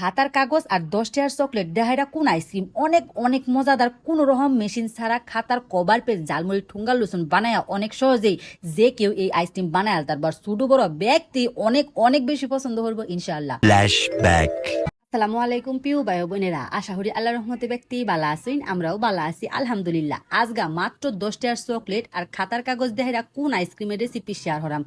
খাতার কাগজ আর 10 টাকার চকলেট দেহাইরা কোন আইসক্রিম অনেক অনেক মজাদার কোন রকম মেশিন ছাড়া খাতার কভার পেজ জালমুড়ি ঠুঙ্গা লুসুন বানায়া অনেক সহজেই যে কেউ এই আইসক্রিম বানায় তারপর ছোট বড় ব্যক্তি অনেক অনেক বেশি পছন্দ করবো ইনশাআল্লাহ। ফ্ল্যাশব্যাক। আসসালামু আলাইকুম প্রিয় ভাই বোনেরা, আশা করি আল্লাহ রহমতে ব্যক্তি বালা আছেন, আমরাও বালা আছি আলহামদুলিল্লাহ। আজগা মাত্র 10 টাকার চকলেট আর খাতার কাগজ দেহাইরা কোন আইসক্রিমের রেসিপি শেয়ার হরাম।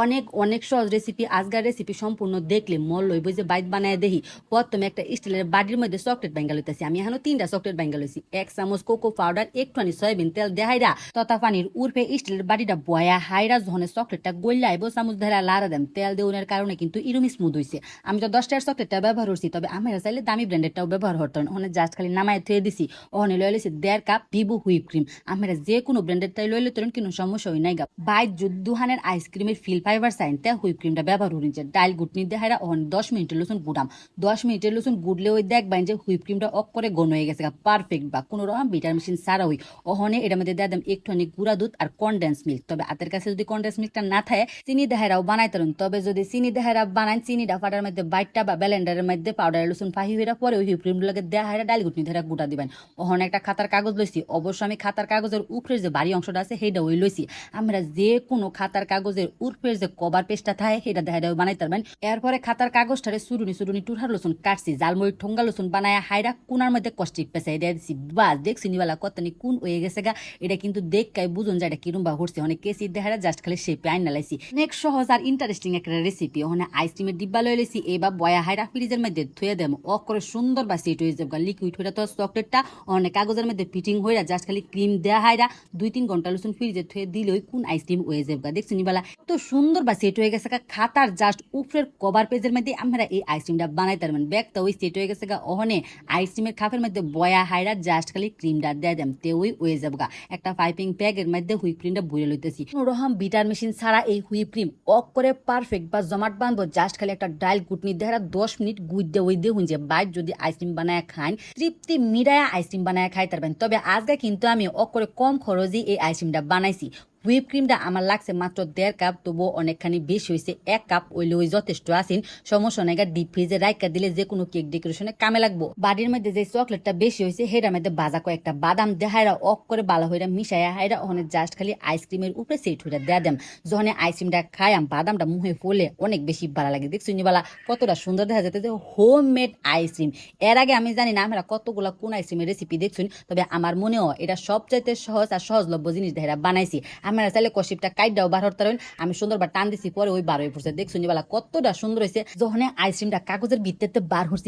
অনেক অনেক সহজ রেসিপি। আজগার রেসিপি সম্পূর্ণ দেখলে মল লইব যে বাইত বানায় দেখি। প্রথমে একটা স্টিলের বাটির মধ্যে চকলেট ব্যাঙ্গা লইতেছি। আমি এখনো 3টা চকলেট ব্যাঙ্গা লইছি। 1 চামচ কোকো পাউডার, একটুখানি সয়াবিন তেল দেহাইরা তথা পানির উর্ফে স্টিলের বাটিটা বয়া হাইরা যখন চকলেটটা গইলা আইব চামচ ধরা লাড়া দেন। তেল দেউনের কারণে কিন্তু ইরুম স্মুথ হইছে। আমি তো 10 টাকার চকলেটটা ব্যবহার করছি, তবে আমরা চাইলে দামি ব্র্যান্ডেরটাও ব্যবহার করতেন। ওখানে জাস্ট খালি নামায় থুয়ে দিছি। ওখানে লয়ে লইছি 1.5 কাপ ভিভো হুইপ ক্রিম। আমরা যে কোনো ব্র্যান্ডেরটাই লয়ে লইতেন, কোনো সমস্যা হই নাই গা। বাইর দুহানের আইসক্রিমের ফিল ফাইবার সাইন হুইপ ক্রিমটা ব্যবহার করেন যে ডাইল গুটনি দেখাইরা ওখানে 10 মিনিটের লসুন গুড়াম। 10 মিনিটের লসুন গুড়লে ওই দেখবেন যে হুইপ ক্রিমটা অক করে ঘন হয়ে গেছে, পারফেক্ট বা কোনো রকম বিটার মেশিন সারা হই। ওখানে এটার মধ্যে দিয়ে দেন একটুখানি গুঁড়া দুধ আর কনডেন্স মিল্ক। তবে হাতের কাছে যদি কনডেন্স মিল্কটা না থাকে চিনি দেহাইরাও বানাইতে পারেন। তবে যদি চিনি দেহাইরা বানান, চিনিটা ফাটার মধ্যে বাইটটা বা ব্লেন্ডারের মধ্যে পাউডার লসুন ফাহি হয়ে পরে ওই হুইপ ক্রিমগুলোকে দেহাইরা ডাইল গুটনি ধরে গুঁড়া দিবেন। ওখানে একটা খাতার কাগজ লইছি। অবশ্য আমি খাতার কাগজের উপরের যে বাড়ি অংশটা আছে সেইটা ওই লইছি। আমরা যে কোনো খাতার কাগজের উপরের যে কভার পেজটা থাকে সেটা দেখা বানাইতে পারবেন। এরপরে খাতার কাগজটারে সুরুনি সুরুনি টুরহার লসুন কাটছি, জালমুড়ি ঠোঙ্গা লসুন বানায় হাইরা কোনার মধ্যে কষ্টিক পেঁচাই দিয়ে দিছি। বাস দেখছি নিবালা কতনি কোন হয়ে গেছে গা। এটা কিন্তু দেখকাই বুঝুন যায় এটা কিরম বা হচ্ছে। অনেক কেসি দেখারা জাস্ট খালি শেপে আইন নালাইছি। নেক্সট সহজ আর ইন্টারেস্টিং একটা রেসিপি। ওখানে আইসক্রিমের ডিব্বা লয়ে লেছি। এবার বয়া হাইরা ফ্রিজের মধ্যে থুয়ে দেব। অক করে সুন্দর বা সেট হয়ে যাবে। লিকুইড হয়ে তো চকলেটটা অনেক কাগজের মধ্যে ফিটিং হয়ে জাস্ট খালি ক্রিম দেওয়া হাইরা 2-3 ঘন্টা লসুন ফ্রিজে থুয়ে দিলেই কোন আইসক্রিম হয়ে যাবে। দেখছি নিবালা তো সুন্দর বা সেট হয়ে গেছে। খাতার জাস্ট উপরের কভার পেজের মধ্যে আমরা এই আইসক্রিমটা বানাইতে পারবেন। ব্যাগটা ওই সেট হয়ে গেছে গা। ওখানে আইসক্রিমের খাপের মধ্যে বয়া হাইরা জাস্ট খালি ক্রিমটা দিয়ে দেন, তে ওই হয়ে যাবে গা। একটা পাইপিং প্যাকের মধ্যে হুইপ ক্রিমটা ভরে লইতেছি। কোনোরকম বিটার মেশিন ছাড়া এই হুইপ ক্রিম অক করে পারফেক্ট বা জমাট বানবো। জাস্ট খালি একটা ডাইল কুটনি দেহারা 10 মিনিট গুইদে ওই দিয়ে হুঁজে বাইর যদি আইসক্রিম বানায় খান তৃপ্তি মিরায়া আইসক্রিম বানায় খাইতে পারবেন। তবে আজকে কিন্তু আমি অক করে কম খরচে এই আইসক্রিমটা বানাইছি। হুইপ ক্রিমটা আমার লাগছে মাত্র 1.5 কাপ, তবুও অনেকখানি বেশি হয়েছে। 1 কাপ ওইলে ওই যথেষ্ট আসেন, সমস্যা নাই। ডিপ ফ্রিজে রাইকা দিলে যে কোনো কেক ডেকোরেশনে কামে লাগবো। বাড়ির মধ্যে যে চকলেটটা বেশি হয়েছে সেটার মধ্যে বাজা কয়েকটা বাদাম দেহাইরা অক করে বালা হইরা মিশাইয়া হাইরা ওখানে জাস্ট খালি আইসক্রিমের উপরে সেট হইরা দেয়া দেম। যখন আইসক্রিমটা খাইয়াম বাদামটা মুহে ফলে অনেক বেশি ভালো লাগে। দেখছি নিবালা কতটা সুন্দর দেখা যেতে যে হোম মেড আইসক্রিম। এর আগে আমি জানি না আমরা কতগুলা কোন আইসক্রিমের রেসিপি দেখছি, তবে আমার মনেও এটা সবচাইতে সহজ আর সহজলভ্য জিনিস দেহাইরা বানাইছি। আমরা চাইলে কষিপটা কাইটাও বার হতে পারেন। আমি সুন্দর বার টান দিছি, পরে ওই বার হয়ে পড়ছে। দেখছি নিবালা কতটা সুন্দর হয়েছে। যখন আইসক্রিমটা কাগজের ভিত্তিতে বার হচ্ছে